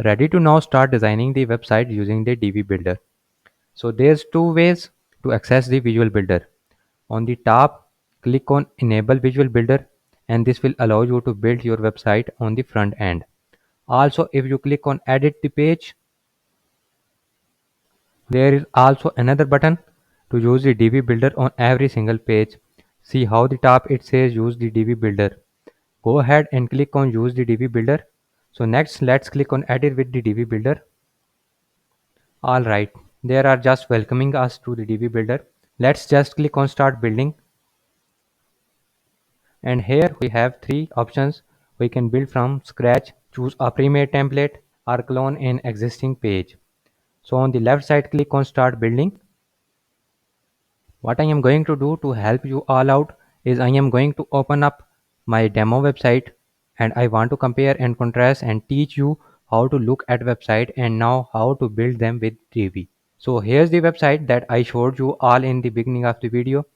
Ready to now start designing the website using the Divi builder. So there's two ways to access the visual builder. On the top, click on enable visual builder and this will allow you to build your website on the front end. Also, if you click on edit the page, there is also another button to use the Divi builder on every single page. See how the top it says use the Divi builder. Go ahead and click on use the Divi builder. So next let's click on edit with the Divi builder. Alright, they are just welcoming us to the Divi builder. Let's just click on start building. And here we have three options. We can build from scratch, choose a pre-made template or clone an existing page. So on the left side click on start building. What I am going to do to help you all out is I am going to open up my demo website and I want to compare and contrast and teach you how to look at website and now how to build them with Divi. So here's the website that I showed you all in the beginning of the video.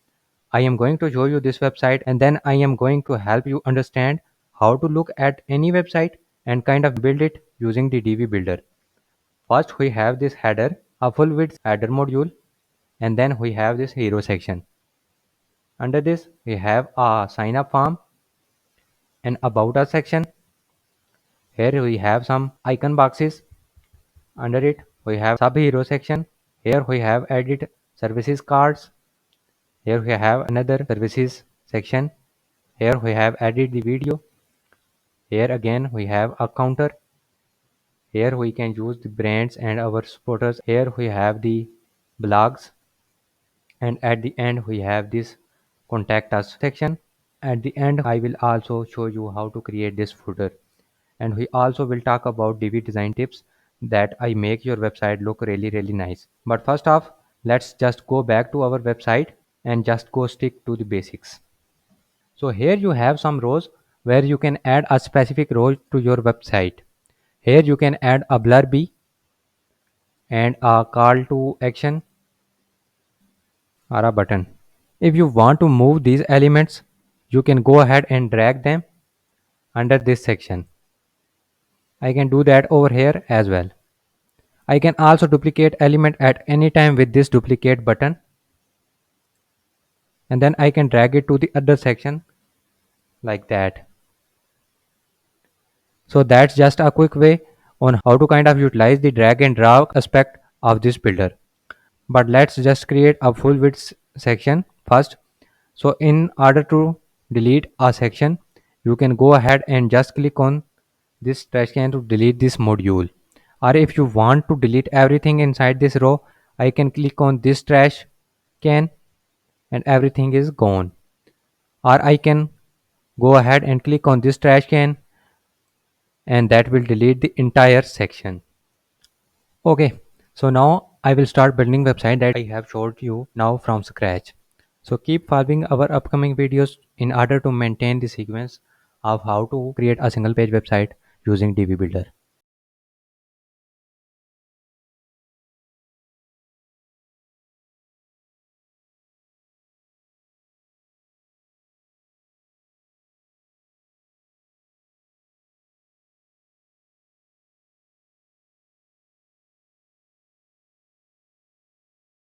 I am going to show you this website and then I am going to help you understand how to look at any website and kind of build it using the Divi builder. First we have this header, a full width header module, and then we have this hero section. Under this we have a sign up form and about us section. Here we have some icon boxes. Under it we have sub hero section. Here we have edit services cards. Here we have another services section. Here we have added the video. Here again we have a counter. Here we can use the brands and our supporters. Here we have the blogs, and at the end we have this contact us section. At the end I will also show you how to create this footer, and we also will talk about Divi design tips that I make your website look really nice. But first off, let's just go back to our website and just go stick to the basics. So here you have some rows where you can add a specific row to your website. Here you can add a blurb and a call to action or a button. If you want to move these elements, you can go ahead and drag them under this section. I can do that over here as well. I can also duplicate element at any time with this duplicate button, and then I can drag it to the other section like that. So that's just a quick way on how to kind of utilize the drag and drop aspect of this builder. But let's just create a full width section first. So in order to delete a section, you can go ahead and just click on this trash can to delete this module. Or if you want to delete everything inside this row, I can click on this trash can and everything is gone. Or I can go ahead and click on this trash can and that will delete the entire section. Okay, so now I will start building website that I have showed you now from scratch. So keep following our upcoming videos in order to maintain the sequence of how to create a single page website using Divi Builder.